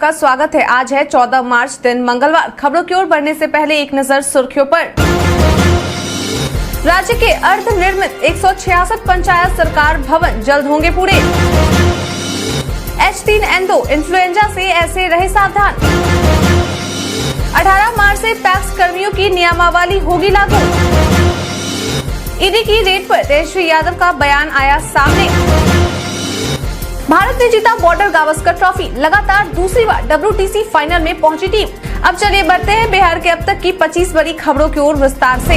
आपका स्वागत है। आज है 14 मार्च दिन मंगलवार। खबरों की ओर बढ़ने से पहले एक नजर सुर्खियों पर। राज्य के अर्ध निर्मित 166 पंचायत सरकार भवन जल्द होंगे पूरे। H3N2 इन्फ्लुएंजा से ऐसे रहे सावधान। 18 मार्च से पैक्स कर्मियों की नियमावली होगी लागू। ईडी की रेड पर तेजस्वी यादव का बयान आया सामने। भारत ने जीता बॉर्डर गावस्कर ट्रॉफी, लगातार दूसरी बार WTC फाइनल में पहुंची टीम। अब चलिए बढ़ते हैं बिहार के अब तक की 25 बड़ी खबरों की ओर विस्तार से।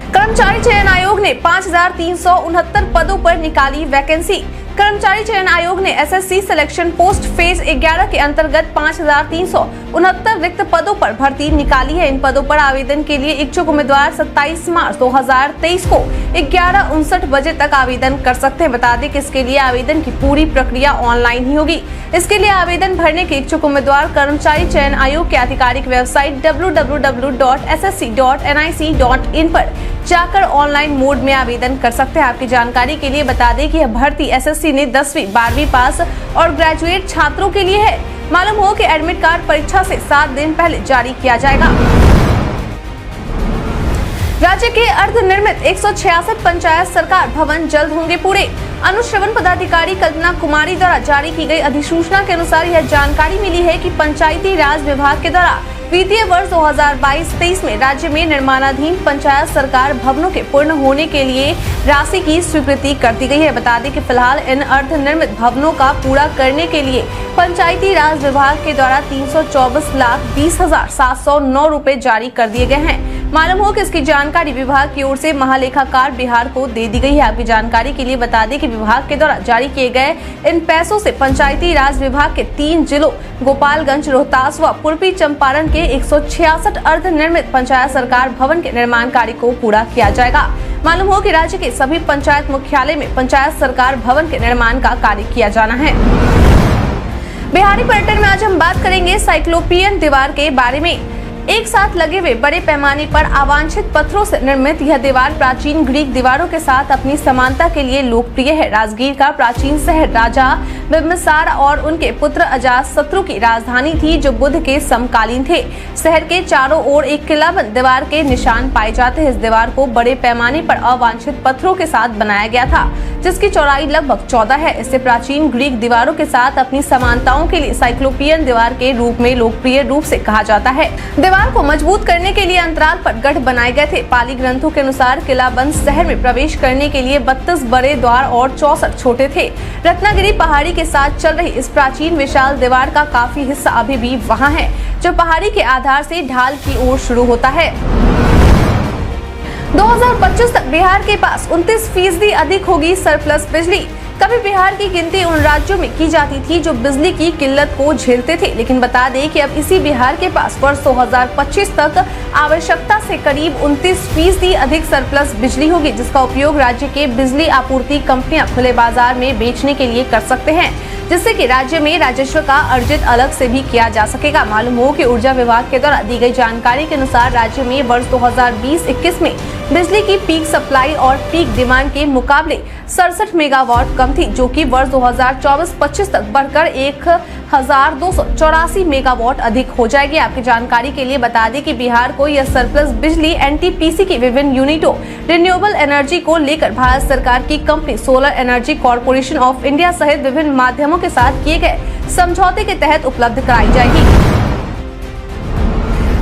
कर्मचारी चयन आयोग ने 5369 पदों पर निकाली वैकेंसी। कर्मचारी चयन आयोग ने SSC सिलेक्शन पोस्ट फेज 11 के अंतर्गत 5369 रिक्त पदों पर भर्ती निकाली है। इन पदों पर आवेदन के लिए इच्छुक उम्मीदवार 27 मार्च 2023 को 11:59 बजे तक आवेदन कर सकते हैं। बता दें कि इसके लिए आवेदन की पूरी प्रक्रिया ऑनलाइन ही होगी। इसके लिए आवेदन भरने के इच्छुक उम्मीदवार कर्मचारी चयन आयोग के आधिकारिक वेबसाइट www.ssc.nic.in पर जाकर ऑनलाइन मोड में आवेदन कर सकते हैं। आपकी जानकारी के लिए बता दें कि यह भर्ती SSC ने 10वीं 12वीं पास और ग्रेजुएट छात्रों के लिए है। मालूम हो कि एडमिट कार्ड परीक्षा से 7 दिन पहले जारी किया जाएगा। राज्य के अर्धनिर्मित 166 पंचायत सरकार भवन जल्द होंगे पूरे। अनुश्रवण पदाधिकारी कल्पना कुमारी द्वारा जारी की गई अधिसूचना के अनुसार यह जानकारी मिली है कि पंचायती राज विभाग के द्वारा वित्तीय वर्ष 2022-23 में राज्य में निर्माणाधीन पंचायत सरकार भवनों के पूर्ण होने के लिए राशि की स्वीकृति कर दी गई है। बता दें कि फिलहाल इन अर्धनिर्मित भवनों का पूरा करने के लिए पंचायती राज विभाग के द्वारा 324,20,709 रुपए जारी कर दिए गए हैं। मालूम हो कि इसकी जानकारी विभाग की ओर से महालेखाकार बिहार को दे दी गई है। आपकी जानकारी के लिए बता दें कि विभाग के द्वारा जारी किए गए इन पैसों से पंचायती राज विभाग के 3 जिलों गोपालगंज, रोहतास व पूर्वी चंपारण के 166 अर्धनिर्मित पंचायत सरकार भवन के निर्माण कार्य को पूरा किया जाएगा। मालूम हो कि राज्य के सभी पंचायत मुख्यालय में पंचायत सरकार भवन के निर्माण का कार्य किया जाना है। बिहारी पर्यटन में आज हम बात करेंगे साइक्लोपियन दीवार के बारे में। एक साथ लगे हुए बड़े पैमाने पर अवांछित पत्थरों से निर्मित यह दीवार प्राचीन ग्रीक दीवारों के साथ अपनी समानता के लिए लोकप्रिय है। राजगीर का प्राचीन शहर राजा बिम्बिसार और उनके पुत्र अजातशत्रु की राजधानी थी, जो बुद्ध के समकालीन थे। शहर के चारों ओर एक किलाबंद दीवार के निशान पाए जाते हैं। इस दीवार को बड़े पैमाने पर अवांछित पत्थरों के साथ बनाया गया था, जिसकी चौड़ाई लगभग 14 है। इसे प्राचीन ग्रीक दीवारों के साथ अपनी समानताओं के लिए साइक्लोपियन दीवार के रूप में लोकप्रिय रूप से कहा जाता है। दीवार को मजबूत करने के लिए अंतराल पर गढ़ बनाए गए थे। पाली ग्रंथों के अनुसार किलाबंद शहर में प्रवेश करने के लिए 32 बड़े द्वार और 64 छोटे थे। रत्नागिरी पहाड़ी के साथ चल रही इस प्राचीन विशाल दीवार का काफी हिस्सा अभी भी वहाँ है, जो पहाड़ी के आधार से ढाल की ओर शुरू होता है। 2025 तक बिहार के पास 29% अधिक होगी सरप्लस बिजली। कभी बिहार की गिनती उन राज्यों में की जाती थी जो बिजली की किल्लत को झेलते थे, लेकिन बता दें कि अब इसी बिहार के पास वर्ष 2025 तक आवश्यकता से करीब 29% अधिक सरप्लस बिजली होगी, जिसका उपयोग राज्य के बिजली आपूर्ति कंपनियां खुले बाजार में बेचने के लिए कर सकते हैं, जिससे कि राज्य में राजस्व का अर्जित अलग से भी किया जा सकेगा। मालूम हो कि ऊर्जा विभाग के द्वारा दी गई जानकारी के अनुसार राज्य में वर्ष 2020-21 में बिजली की पीक सप्लाई और पीक डिमांड के मुकाबले 67 मेगावाट कम थी, जो कि वर्ष 2024-25 तक बढ़कर 1284 मेगावाट अधिक हो जाएगी। आपकी जानकारी के लिए बता दें कि बिहार को यह सरप्लस बिजली NTPC की विभिन्न यूनिटों रिन्यूएबल एनर्जी को लेकर भारत सरकार की company solar energy corporation of India सहित विभिन्न माध्यमों के साथ किए गए समझौते के तहत उपलब्ध कराई जाएगी।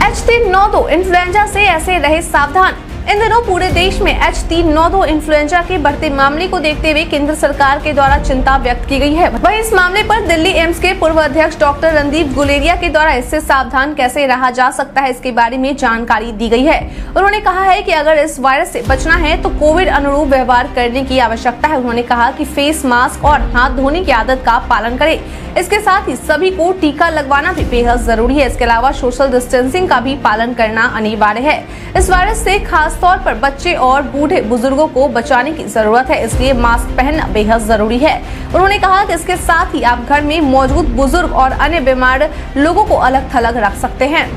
H3N2 इन्फ्लुएंजा से ऐसे रहे सावधान। इन दिनों पूरे देश में H3N2 इन्फ्लुएंजा के बढ़ते मामले को देखते हुए केंद्र सरकार के द्वारा चिंता व्यक्त की गई है। वहीं इस मामले पर दिल्ली एम्स के पूर्व अध्यक्ष डॉक्टर रणदीप गुलेरिया के द्वारा इससे सावधान कैसे रहा जा सकता है, इसके बारे में जानकारी दी गई है। उन्होंने कहा है कि अगर इस वायरस से बचना है तो कोविड अनुरूप व्यवहार करने की आवश्यकता है। उन्होंने कहा कि फेस मास्क और हाथ धोने की आदत का पालन करें। इसके साथ ही सभी को टीका लगवाना भी बेहद जरूरी है। इसके अलावा सोशल डिस्टेंसिंग का भी पालन करना अनिवार्य है। इस वायरस से खास तौर पर बच्चे और बूढ़े बुजुर्गों को बचाने की जरूरत है, इसलिए मास्क पहनना बेहद जरूरी है। उन्होंने कहा कि इसके साथ ही आप घर में मौजूद बुजुर्ग और अन्य बीमार लोगों को अलग थलग रख सकते हैं।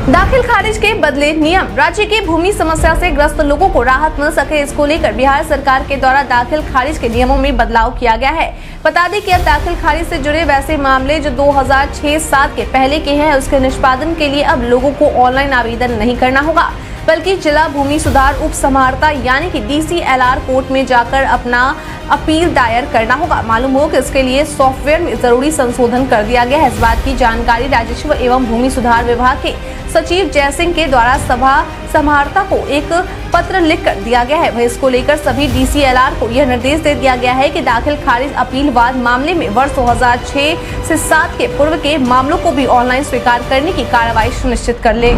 दाखिल खारिज के बदले नियम, राज्य की भूमि समस्या से ग्रस्त लोगों को राहत मिल सके, इसको लेकर बिहार सरकार के द्वारा दाखिल खारिज के नियमों में बदलाव किया गया है। बता दें कि अब दाखिल खारिज से जुड़े वैसे मामले जो 2006-7 के पहले के हैं, उसके निष्पादन के लिए अब लोगों को ऑनलाइन आवेदन नहीं करना होगा, बल्कि जिला भूमि सुधार उप समाहर्ता यानी कि DCLR कोर्ट में जाकर अपना अपील दायर करना होगा। मालूम हो कि इसके लिए सॉफ्टवेयर में जरूरी संशोधन कर दिया गया है। इस बात की जानकारी राजस्व एवं भूमि सुधार विभाग के सचिव जयसिंह के द्वारा सभा समाहर्ता को एक पत्र लिखकर दिया गया है। वह इसको लेकर सभी DCLR को यह निर्देश दे दिया गया है कि दाखिल खारिज अपील वाद मामले में वर्ष 2006 से 7 के पूर्व के मामलों को भी ऑनलाइन स्वीकार करने की कार्रवाई सुनिश्चित कर ले।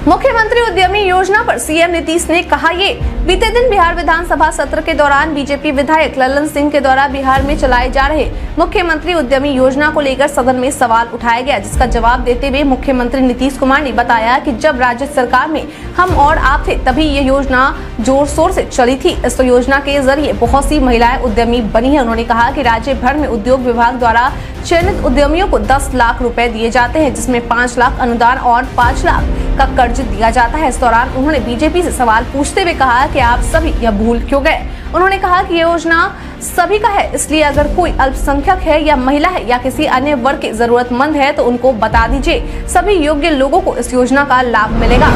मुख्यमंत्री उद्यमी योजना पर सीएम नीतीश ने कहा ये। बीते दिन बिहार विधानसभा सत्र के दौरान बीजेपी विधायक ललन सिंह के द्वारा बिहार में चलाए जा रहे मुख्यमंत्री उद्यमी योजना को लेकर सदन में सवाल उठाया गया, जिसका जवाब देते हुए मुख्यमंत्री नीतीश कुमार ने बताया कि जब राज्य सरकार में हम और आप थे तभी ये योजना जोर शोर से चली थी। इस योजना के जरिए बहुत सी महिलाएं उद्यमी बनी है। उन्होंने कहा कि राज्य भर में उद्योग विभाग द्वारा चयनित उद्यमियों को 10 लाख रुपए दिए जाते हैं, जिसमें 5 लाख अनुदान और 5 लाख का कर्ज दिया जाता है। इस दौरान उन्होंने बीजेपी से सवाल पूछते हुए कहा कि आप सभी यह भूल क्यों गए। उन्होंने कहा कि ये योजना सभी का है, इसलिए अगर कोई अल्पसंख्यक है या महिला है या किसी अन्य वर्ग के जरूरतमंद है तो उनको बता दीजिए। सभी योग्य लोगों को इस योजना का लाभ मिलेगा।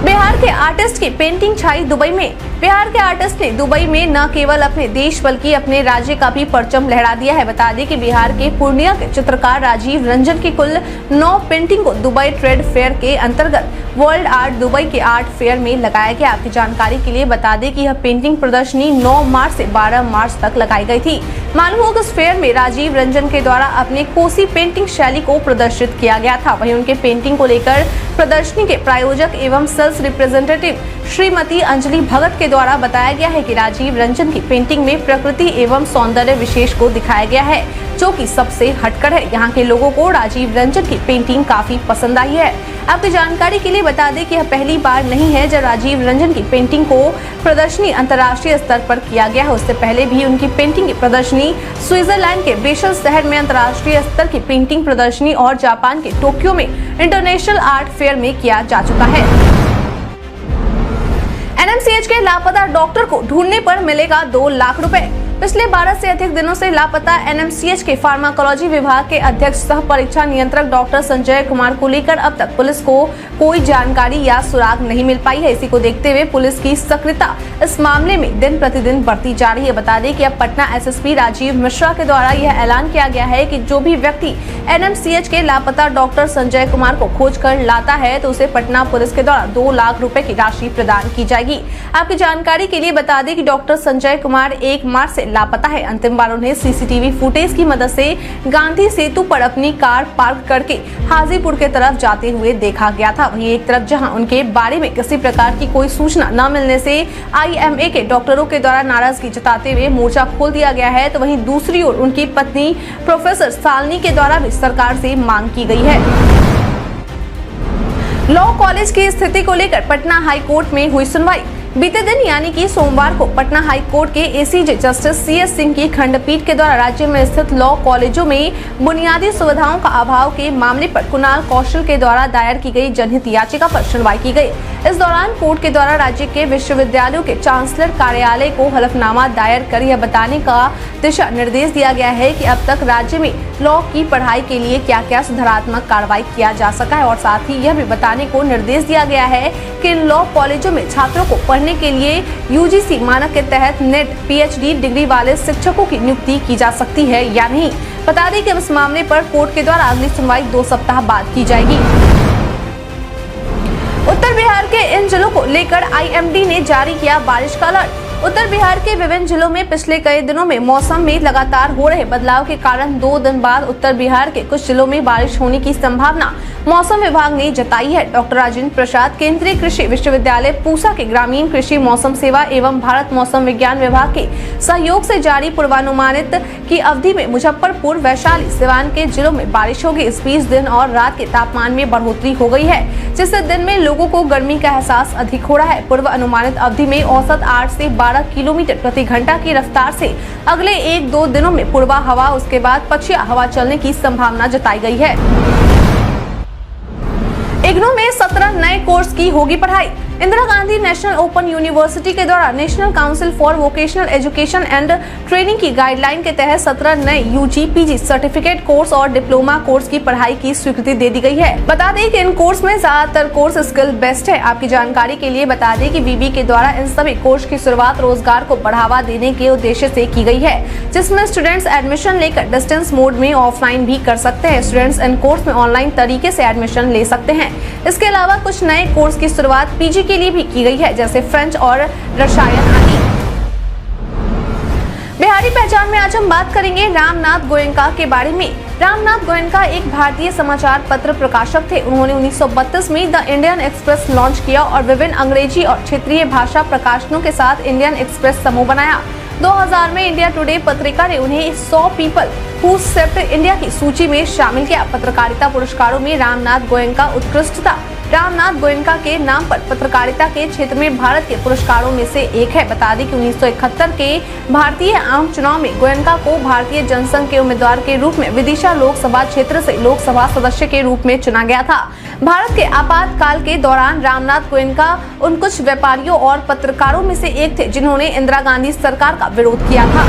बिहार के आर्टिस्ट की पेंटिंग छाई दुबई में। बिहार के आर्टिस्ट ने दुबई में न केवल अपने देश बल्कि अपने राज्य का भी परचम लहरा दिया है। बता दें कि बिहार के पूर्णिया के चित्रकार राजीव रंजन की कुल 9 पेंटिंग को दुबई ट्रेड फेयर के अंतर्गत वर्ल्ड आर्ट दुबई के आर्ट फेयर में लगाया गया। आपकी जानकारी के लिए बता दें कि यह पेंटिंग प्रदर्शनी 9 मार्च से 12 मार्च तक लगाई गई थी। मालूम हो कि इस फेयर में राजीव रंजन के द्वारा अपने कोसी पेंटिंग शैली को प्रदर्शित किया गया था। वहीं उनके पेंटिंग को लेकर प्रदर्शनी के प्रायोजक एवं सेल्स रिप्रेजेंटेटिव श्रीमती अंजलि भगत के द्वारा बताया गया है कि राजीव रंजन की पेंटिंग में प्रकृति एवं सौंदर्य विशेष को दिखाया गया है, जो कि सबसे हटकर है। यहाँ के लोगों को राजीव रंजन की पेंटिंग काफी पसंद आई है। आपकी जानकारी के लिए बता दें कि यह पहली बार नहीं है जब राजीव रंजन की पेंटिंग को प्रदर्शनी अंतर्राष्ट्रीय स्तर पर किया गया है। उससे पहले भी उनकी पेंटिंग की प्रदर्शनी स्विट्जरलैंड के बेशल शहर में अंतर्राष्ट्रीय स्तर की पेंटिंग प्रदर्शनी और जापान के टोक्यो में इंटरनेशनल आर्ट फेयर में किया जा चुका है। NMCH के लापता डॉक्टर को ढूंढने पर मिलेगा 2 लाख रुपए। पिछले 12 से अधिक दिनों से लापता NMCH के फार्माकोलॉजी विभाग के अध्यक्ष सह परीक्षा नियंत्रक डॉक्टर संजय कुमार को लेकर अब तक पुलिस को कोई जानकारी या सुराग नहीं मिल पाई है। इसी को देखते हुए पुलिस की सक्रियता इस मामले में दिन प्रतिदिन बढ़ती जा रही है। बता दें कि अब पटना SSP राजीव मिश्रा के द्वारा यह ऐलान किया गया है कि जो भी व्यक्ति NMCH के लापता डॉक्टर संजय कुमार को खोज कर लाता है तो उसे पटना पुलिस के द्वारा 2 लाख रुपए की राशि प्रदान की जाएगी। आपकी जानकारी के लिए बता दें कि डॉक्टर संजय कुमार 1 मार्च से लापता है। अंतिम बार उन्हें CCTV फुटेज की मदद से गांधी सेतु पर अपनी कार पार्क करके हाजीपुर के तरफ जाते हुए देखा गया था। वहीं एक तरफ जहां उनके बारे में किसी प्रकार की कोई सूचना न मिलने से IMA के डॉक्टरों के द्वारा नाराजगी जताते हुए मोर्चा खोल दिया गया है, तो वहीं दूसरी ओर उनकी पत्नी प्रोफेसर शालिनी के द्वारा भी सरकार से मांग की गई है। लॉ कॉलेज की स्थिति को लेकर पटना हाई कोर्ट में हुई सुनवाई। बीते दिन यानी कि सोमवार को पटना हाई कोर्ट के ACJ जस्टिस CS सिंह की खंडपीठ के द्वारा राज्य में स्थित लॉ कॉलेजों में बुनियादी सुविधाओं का अभाव के मामले पर कुणाल कौशल के द्वारा दायर की गई जनहित याचिका पर सुनवाई की गई। इस दौरान कोर्ट के द्वारा राज्य के विश्वविद्यालयों के चांसलर कार्यालय को हलफनामा दायर कर यह बताने का दिशा निर्देश दिया गया है कि अब तक राज्य में लॉ की पढ़ाई के लिए क्या क्या सुधारात्मक कार्रवाई किया जा सका है, और साथ ही यह भी बताने को निर्देश दिया गया है कि लॉ कॉलेजों में छात्रों को पढ़ने के लिए UGC मानक के तहत नेट PhD डिग्री वाले शिक्षकों की नियुक्ति की जा सकती है या नहीं। बता दें कि इस मामले पर कोर्ट के द्वारा अगली सुनवाई 2 सप्ताह बाद की जाएगी। उत्तर बिहार के इन जिलों को लेकर IMD ने जारी किया बारिश का अलर्ट। उत्तर बिहार के विभिन्न जिलों में पिछले कई दिनों में मौसम में लगातार हो रहे बदलाव के कारण 2 दिन बाद उत्तर बिहार के कुछ जिलों में बारिश होने की संभावना मौसम विभाग ने जताई है। डॉक्टर राजेंद्र प्रसाद केंद्रीय कृषि विश्वविद्यालय पूसा के ग्रामीण कृषि मौसम सेवा एवं भारत मौसम विज्ञान विभाग के सहयोग से जारी पूर्वानुमानित की अवधि में मुजफ्फरपुर, वैशाली, सिवान के जिलों में बारिश होगी। इस बीच दिन और रात के तापमान में बढ़ोतरी हो गई है, जिससे दिन में लोगों को गर्मी का एहसास अधिक हो रहा है। पूर्व अनुमानित अवधि में औसत 8 से 12 किलोमीटर प्रति घंटा की रफ्तार से अगले 1-2 दिनों में पूर्वा हवा, उसके बाद पछिया हवा चलने की संभावना जताई गई है। इग्नू में 17 नए कोर्स की होगी पढ़ाई। Indira Gandhi national open university के द्वारा national council for vocational education and training की गाइडलाइन के तहत 17 नए यूजी, पीजी सर्टिफिकेट कोर्स और डिप्लोमा कोर्स की पढ़ाई की स्वीकृति दे दी गई है। बता दें कि इन कोर्स में ज्यादातर कोर्स स्किल बेस्ड है। आपकी जानकारी के लिए बता दें कि विबी के द्वारा इन सभी कोर्स की शुरुआत रोजगार को बढ़ावा देने के उद्देश्य से की गई है, जिसमें स्टूडेंट्स एडमिशन लेकर डिस्टेंस मोड में ऑफलाइन भी कर सकते हैं। स्टूडेंट्स इन कोर्स में ऑनलाइन तरीके से एडमिशन ले सकते हैं। इसके अलावा कुछ नए कोर्स की शुरुआत पीजी के लिए भी की गई है, जैसे फ्रेंच और रसायन आदि। बिहारी पहचान में आज हम बात करेंगे रामनाथ गोयनका के बारे में। रामनाथ गोयनका एक भारतीय समाचार पत्र प्रकाशक थे। उन्होंने 1932 में द इंडियन एक्सप्रेस लॉन्च किया और विभिन्न अंग्रेजी और क्षेत्रीय भाषा प्रकाशनों के साथ इंडियन एक्सप्रेस समूह बनाया। 2000 में इंडिया टुडे पत्रिका ने उन्हें 100 पीपल हु सेव्ड इंडिया की सूची में शामिल किया। पत्रकारिता पुरस्कारों में रामनाथ गोयनका उत्कृष्टता रामनाथ गोयनका के नाम पर पत्रकारिता के क्षेत्र में भारत के पुरस्कारों में से एक है। बता दें कि 1971 के भारतीय आम चुनाव में गोयनका को भारतीय जनसंघ के उम्मीदवार के रूप में विदिशा लोकसभा क्षेत्र से लोकसभा सदस्य के रूप में चुना गया था। भारत के आपातकाल के दौरान रामनाथ गोयनका उन कुछ व्यापारियों और पत्रकारों में से एक थे जिन्होंने इंदिरा गांधी सरकार का विरोध किया था।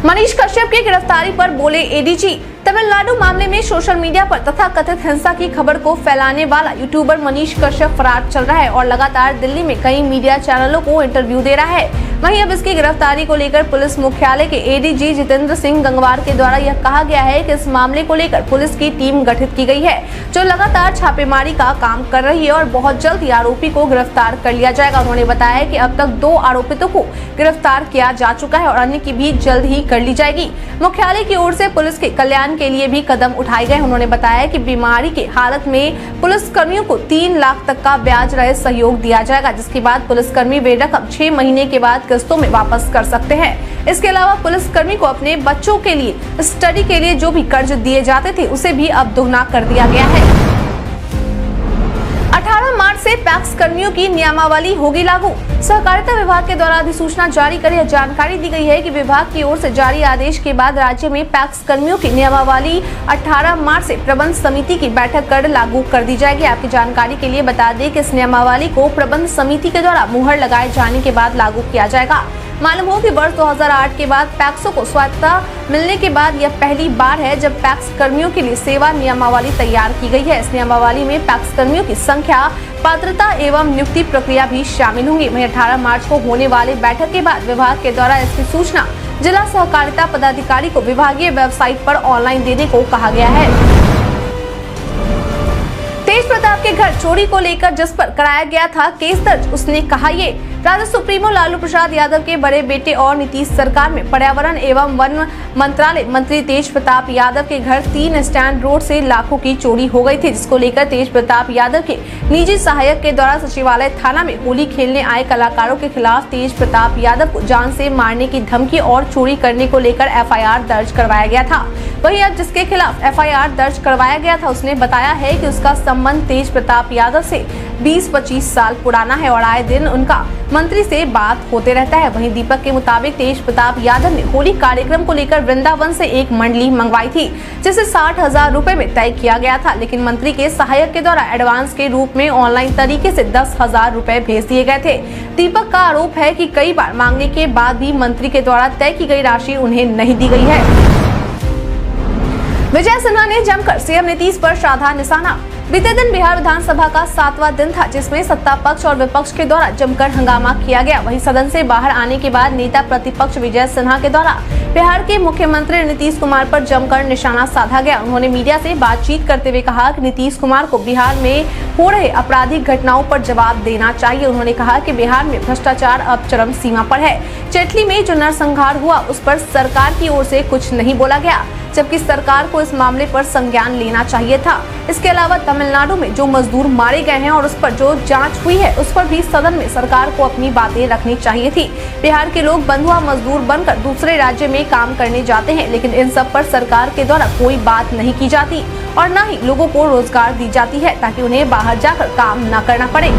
मनीष कश्यप की गिरफ्तारी पर बोले एडीजी। तमिलनाडु मामले में सोशल मीडिया पर तथा कथित हिंसा की खबर को फैलाने वाला यूट्यूबर मनीष कश्यप फरार चल रहा है और लगातार दिल्ली में कई मीडिया चैनलों को इंटरव्यू दे रहा है। वहीं अब इसकी गिरफ्तारी को लेकर पुलिस मुख्यालय के एडीजी जितेंद्र सिंह गंगवार के द्वारा यह कहा गया है कि इस मामले को लेकर पुलिस की टीम गठित की गई है, जो लगातार छापेमारी का काम कर रही है और बहुत जल्द ही आरोपी को गिरफ्तार कर लिया जाएगा। उन्होंने बताया कि अब तक 2 आरोपितों को गिरफ्तार किया जा चुका है और अन्य की भी जल्द ही कर ली जाएगी। मुख्यालय की ओर से पुलिस के कल्याण के लिए भी कदम उठाए गए। उन्होंने बताया कि बीमारी के हालत में पुलिस कर्मियों को 3 लाख तक का ब्याज रहित सहयोग दिया जाएगा, जिसके बाद पुलिसकर्मी वे रकम 6 महीने के बाद किस्तों में वापस कर सकते हैं। इसके अलावा पुलिसकर्मी को अपने बच्चों के लिए स्टडी के लिए जो भी कर्ज दिए जाते थे उसे भी अब दोगुना कर दिया गया है। 18 मार्च से पैक्स कर्मियों की नियमावली होगी लागू। सहकारिता विभाग के द्वारा अधिसूचना जारी कर यह जानकारी दी गई है कि विभाग की ओर से जारी आदेश के बाद राज्य में पैक्स कर्मियों की नियमावली 18 मार्च से प्रबंध समिति की बैठक कर लागू कर दी जाएगी। आपकी जानकारी के लिए बता दें कि इस नियमावली को प्रबंध समिति के द्वारा मुहर लगाए जाने के बाद लागू किया जाएगा। मालूम हो कि वर्ष 2008 के बाद पैक्सों को स्वायत्तता मिलने के बाद यह पहली बार है जब पैक्स कर्मियों के लिए सेवा नियमावली तैयार की गई है। इस नियमावली में पैक्स कर्मियों की संख्या, पात्रता एवं नियुक्ति प्रक्रिया भी शामिल होंगी। वहीं 18 मार्च को होने वाले बैठक के बाद विभाग के द्वारा इसकी सूचना जिला सहकारिता पदाधिकारी को विभागीय वेबसाइट पर ऑनलाइन देने को कहा गया है। तेज प्रताप के घर चोरी को लेकर जिस पर कराया गया था केस दर्ज, उसने कहा ये। राजद सुप्रीमो लालू प्रसाद यादव के बड़े बेटे और नीतीश सरकार में पर्यावरण एवं वन मंत्रालय मंत्री तेज प्रताप यादव के घर 3 स्टैंड रोड से लाखों की चोरी हो गई थी, जिसको लेकर तेज प्रताप यादव के निजी सहायक के द्वारा सचिवालय थाना में होली खेलने आए कलाकारों के खिलाफ तेज प्रताप यादव को जान से मारने की धमकी और चोरी करने को लेकर FIR दर्ज करवाया गया था। वहीं अब जिसके खिलाफ FIR दर्ज करवाया गया था उसने बताया है कि उसका संबंध तेज प्रताप यादव से 20-25 साल पुराना है और आए दिन उनका मंत्री से बात होते रहता है। वहीं दीपक के मुताबिक तेज प्रताप यादव ने होली कार्यक्रम को लेकर वृंदावन से एक मंडली मंगवाई थी, जिसे 60,000 रुपए में तय किया गया था, लेकिन मंत्री के सहायक के द्वारा एडवांस के रूप में ऑनलाइन तरीके से 10,000 रुपए भेज दिए गए थे। दीपक का आरोप है कि कई बार मांगने के बाद भी मंत्री के द्वारा तय की गई राशि उन्हें नहीं दी गई है। विजय सिन्हा ने जमकर सीएम नीतीश पर साधा निशाना। बीते दिन बिहार विधानसभा का 7वां दिन था, जिसमें सत्ता पक्ष और विपक्ष के द्वारा जमकर हंगामा किया गया। वहीं सदन से बाहर आने के बाद नेता प्रतिपक्ष विजय सिन्हा के द्वारा बिहार के मुख्यमंत्री नीतीश कुमार पर जमकर निशाना साधा गया। उन्होंने मीडिया से बातचीत करते हुए कहा कि नीतीश कुमार को बिहार में हो रहे आपराधिक घटनाओं पर जवाब देना चाहिए। उन्होंने कहा कि बिहार में भ्रष्टाचार अब चरम सीमा पर है। चिटली में जो नरसंहार हुआ उस पर सरकार की ओर से कुछ नहीं बोला गया, जबकि सरकार को इस मामले पर संज्ञान लेना चाहिए था। इसके अलावा तमिलनाडु में जो मजदूर मारे गए हैं और उस पर जो जांच हुई है उस पर भी सदन में सरकार को अपनी बातें रखनी चाहिए थी। बिहार के लोग बंधुआ मजदूर बनकर दूसरे राज्य में काम करने जाते हैं, लेकिन इन सब पर सरकार के द्वारा कोई बात नहीं की जाती और न ही लोगों को रोजगार दी जाती है ताकि उन्हें बाहर जाकर काम न करना पड़े।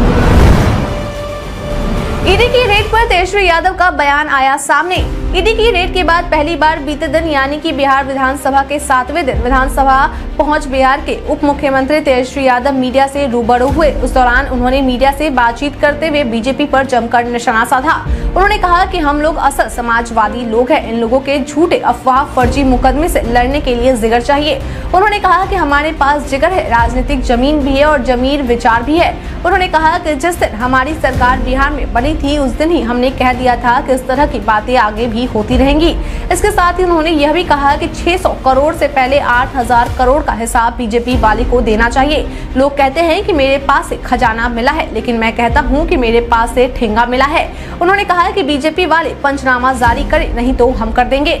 ईडी की रेड पर तेजस्वी यादव का बयान आया सामने। ईडी की रेड के बाद पहली बार बीते दिन यानी कि बिहार विधानसभा के 7वें दिन विधानसभा पहुंच बिहार के उप मुख्यमंत्री तेजस्वी यादव मीडिया से रूबरू हुए। उस दौरान उन्होंने मीडिया से बातचीत करते हुए बीजेपी पर जमकर निशाना साधा। उन्होंने कहा कि हम लोग असल समाजवादी लोग हैं, इन लोगों के झूठे अफवाह फर्जी मुकदमे से लड़ने के लिए जिगर चाहिए। उन्होंने कहा कि हमारे पास जिगर है, राजनीतिक जमीन भी है और जमीर विचार भी है। उन्होंने कहा कि जिस दिन हमारी सरकार बिहार में बनी थी उस दिन ही हमने कह दिया था कि इस तरह की बातें आगे भी होती रहेंगी। इसके साथ ही उन्होंने यह भी कहा कि 600 करोड़ से पहले 8000 करोड़ का हिसाब बीजेपी वाले को देना चाहिए। लोग कहते हैं कि मेरे पास से खजाना मिला है, लेकिन मैं कहता हूं कि मेरे पास से ठेंगा मिला है। उन्होंने कहा कि बीजेपी वाले पंचनामा जारी करें, नहीं तो हम कर देंगे।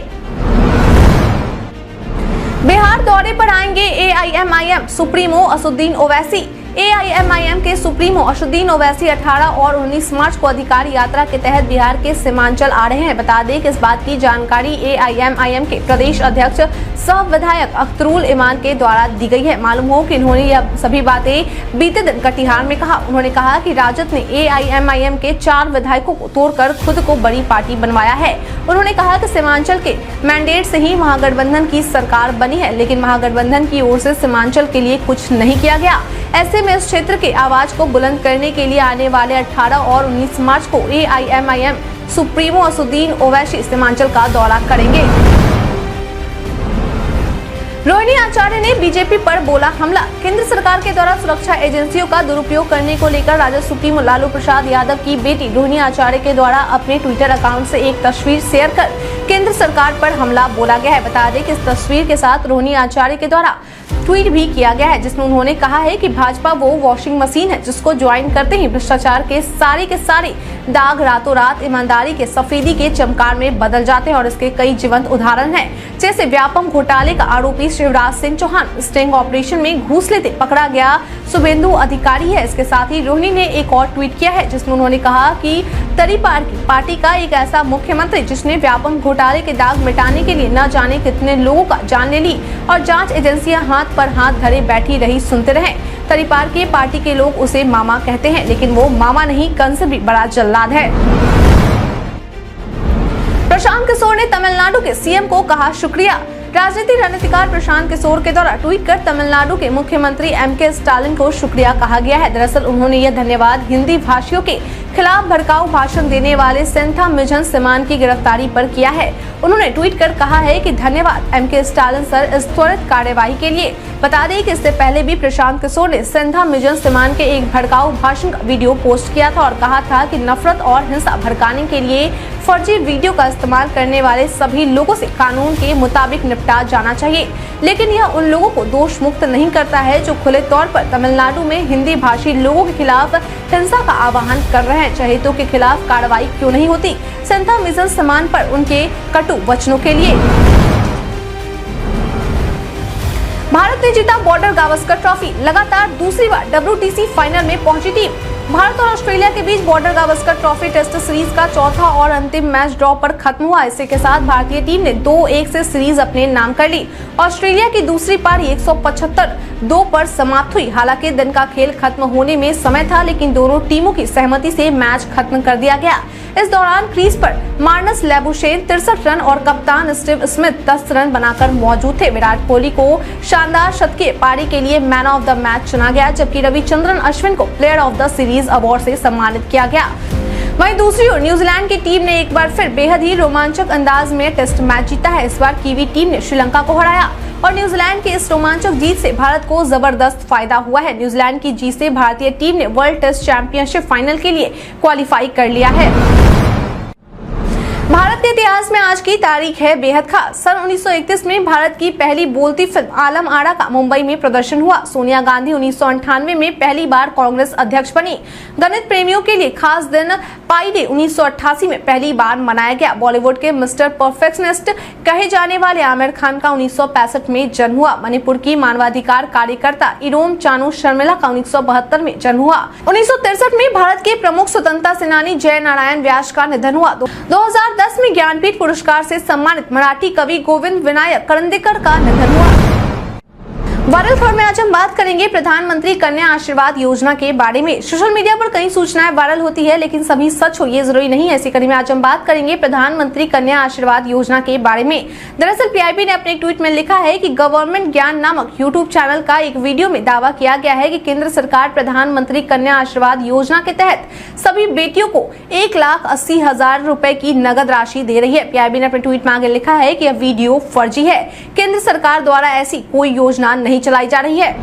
बिहार दौरे पर आएंगे AIMIM supremo Asaduddin Owaisi. AIMIM के सुप्रीमो असदुद्दीन ओवैसी 18 और 19 मार्च को अधिकारी यात्रा के तहत बिहार के सीमांचल आ रहे हैं। बता दें कि इस बात की जानकारी एआईएमआईएम के प्रदेश अध्यक्ष सह विधायक अख्तरुल इमान के द्वारा दी गई है। मालूम हो कि उन्होंने यह सभी बातें बीते दिन कटिहार में कहा। उन्होंने कहा कि राजद ने एआईएमआईएम के 4 विधायकों को तोड़कर खुद को बड़ी पार्टी बनवाया है। उन्होंने कहा कि सीमांचल के मैंडेट से ही महागठबंधन की सरकार बनी है, लेकिन महागठबंधन की ओर से सीमांचल के लिए कुछ नहीं किया गया। ऐसे में इस क्षेत्र के आवाज को बुलंद करने के लिए आने वाले 18 और 19 मार्च को एआईएमआईएम सुप्रीमो असदुद्दीन ओवैसी सीमांचल का दौरा करेंगे। रोहिणी आचार्य ने बीजेपी पर बोला हमला। केंद्र सरकार के द्वारा सुरक्षा एजेंसियों का दुरुपयोग करने को लेकर राजद सुप्रीमो लालू प्रसाद यादव की बेटी रोहिणी आचार्य के द्वारा अपने ट्विटर अकाउंट से एक तस्वीर शेयर कर केंद्र सरकार पर हमला बोला गया है। बता दें कि इस तस्वीर के साथ रोहिणी आचार्य के द्वारा ट्वीट भी किया गया है, जिसमें उन्होंने कहा है कि भाजपा वो वॉशिंग मशीन है जिसको ज्वाइन करते ही भ्रष्टाचार के सारे दाग रातों रात ईमानदारी के सफेदी के चमकार में बदल जाते हैं। और इसके कई जीवंत उदाहरण हैं, जैसे व्यापम घोटाले का आरोपी शिवराज सिंह चौहान स्टिंग ऑपरेशन में घूस लेते पकड़ा गया शुभेंदु अधिकारी है। इसके साथ ही रोहिणी ने एक और ट्वीट किया है, जिसमें उन्होंने कहा कि तरीपार की पार्टी का एक ऐसा मुख्यमंत्री जिसने व्यापम घोटाले के दाग मिटाने के लिए न जाने कितने लोगों का जान ले ली और जांच एजेंसियां हाथ पर हाथ धरे बैठी रही सुनते रहे। तरीपार के पार्टी के लोग उसे मामा कहते हैं, लेकिन वो मामा नहीं, कंस भी बड़ा जल्लाद है। प्रशांत किशोर ने तमिलनाडु के सीएम को कहा शुक्रिया। राजनीतिक रणनीतिकार प्रशांत किशोर के द्वारा ट्वीट कर तमिलनाडु के मुख्यमंत्री एमके स्टालिन को शुक्रिया कहा गया है। दरअसल उन्होंने यह धन्यवाद हिंदी भाषियों के खिलाफ भड़काऊ भाषण देने वाले सेंथा मिजन सिमान की गिरफ्तारी पर किया है। उन्होंने ट्वीट कर कहा है कि धन्यवाद एमके स्टालिन सर इस त्वरित कार्यवाही के लिए। बता दें कि इससे पहले भी प्रशांत किशोर ने सेंथा मिजन सिमान के एक भड़काऊ भाषण का वीडियो पोस्ट किया था और कहा था कि नफरत और हिंसा भड़काने के लिए फर्जी वीडियो का इस्तेमाल करने वाले सभी लोगों से कानून के मुताबिक निपटा जाना चाहिए। लेकिन यह उन लोगों को दोष मुक्त नहीं करता है जो खुले तौर पर तमिलनाडु में हिंदी भाषी लोगों के खिलाफ हिंसा का आह्वान कर रहे हैं। चहेतों के खिलाफ कार्रवाई क्यों नहीं होती सेंथा मिजन सिमान पर उनके कटु वचनों के लिए। भारत ने जीता बॉर्डर गावस्कर ट्रॉफी। लगातार दूसरी बार WTC फाइनल में पहुंची टीम। भारत और ऑस्ट्रेलिया के बीच border Gavaskar trophy test series का चौथा और अंतिम मैच ड्रॉ पर खत्म हुआ। इसी के साथ भारतीय टीम ने 2-1 से सीरीज अपने नाम कर ली। ऑस्ट्रेलिया की दूसरी पारी 175-2 पर समाप्त हुई। हालांकि दिन का खेल खत्म होने में समय था, लेकिन दोनों टीमों की सहमति से मैच खत्म कर दिया गया। इस दौरान क्रीज पर मार्नस लैबुशेन 63 रन और कप्तान स्टीव स्मिथ 10 रन बनाकर मौजूद थे। विराट कोहली को शानदार शतकीय पारी के लिए मैन ऑफ द मैच चुना गया, जबकि रविचंद्रन अश्विन को player of the series award से सम्मानित किया गया। वहीं दूसरी ओर न्यूजीलैंड की टीम ने एक बार फिर बेहद ही रोमांचक अंदाज में टेस्ट मैच जीता है। इस बार कीवी टीम ने श्रीलंका को हराया और न्यूजीलैंड की इस रोमांचक जीत से भारत को जबरदस्त फायदा हुआ है। न्यूजीलैंड की जीत से भारतीय टीम ने वर्ल्ड टेस्ट चैंपियनशिप फाइनल के लिए क्वालिफाई कर लिया है। भारत के इतिहास में आज की तारीख है बेहद खास। सन 1931 में भारत की पहली बोलती फिल्म आलम आरा का मुंबई में प्रदर्शन हुआ। सोनिया गांधी 1998 में पहली बार कांग्रेस अध्यक्ष बनी। गणित प्रेमियों के लिए खास दिन पाई डे 1988 में पहली बार मनाया गया। बॉलीवुड के मिस्टर परफेक्शनिस्ट कहे जाने वाले आमिर खान का 1965 में जन्म हुआ। मणिपुर की मानवाधिकार कार्यकर्ता इरोम चानू शर्मिला का 1972 में जन्म हुआ। 1963 में भारत के प्रमुख स्वतंत्रता सेनानी जय नारायण व्यास का निधन हुआ। 2010 में ज्ञानपीठ पुरस्कार से सम्मानित मराठी कवि गोविंद विनायक करंदीकर का निधन हुआ। वायरल खबर में आज हम बात करेंगे प्रधानमंत्री कन्या आशीर्वाद योजना के बारे में। सोशल मीडिया पर कई सूचनाएं वायरल होती है, लेकिन सभी सच हो ये जरूरी नहीं। ऐसी कड़ी में आज हम बात करेंगे प्रधानमंत्री कन्या आशीर्वाद योजना के बारे में। दरअसल पीआईबी ने अपने एक ट्वीट में लिखा है कि गवर्नमेंट ज्ञान नामक यूट्यूब चैनल का एक वीडियो में दावा किया गया है कि केंद्र सरकार प्रधानमंत्री कन्या आशीर्वाद योजना के तहत सभी बेटियों को 1,80,000 रुपए की नगद राशि दे रही है। पीआईबी ने अपने ट्वीट में आगे लिखा है कि यह वीडियो फर्जी है। केंद्र सरकार द्वारा ऐसी कोई योजना नहीं चलाई जा रही है।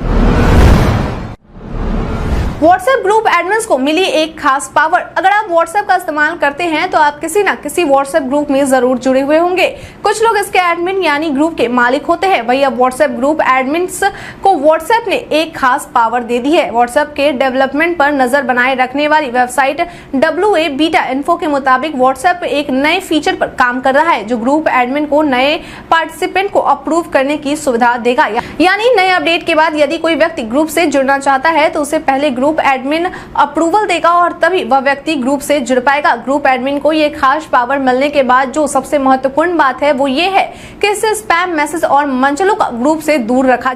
व्हाट्सएप ग्रुप एडमिन्स को मिली एक खास पावर। अगर आप व्हाट्सएप का इस्तेमाल करते हैं तो आप किसी न किसी व्हाट्सएप ग्रुप में जरूर जुड़े हुए होंगे। कुछ लोग इसके एडमिन यानी ग्रुप के मालिक होते हैं। वही अब व्हाट्सएप ग्रुप एडमिन्स को व्हाट्सएप ने एक खास पावर दे दी है। व्हाट्सएप के डेवलपमेंट पर नजर बनाए रखने वाली वेबसाइट WA बीटा इन्फो के मुताबिक व्हाट्सएप एक नए फीचर पर काम कर रहा है जो ग्रुप एडमिन को नए पार्टिसिपेंट को अप्रूव करने की सुविधा देगा। यानी नए अपडेट के बाद यदि कोई व्यक्ति ग्रुप से जुड़ना चाहता है तो उसे पहले ग्रुप एडमिन अप्रूवल देगा और तभी वह व्यक्ति ग्रुप से जुड़ पाएगा। ग्रुप एडमिन को ये खास पावर मिलने के बाद जो सबसे महत्वपूर्ण बात है वो ये है कि इससे स्पैम मैसेज और मंचलों का ग्रुप से दूर रखा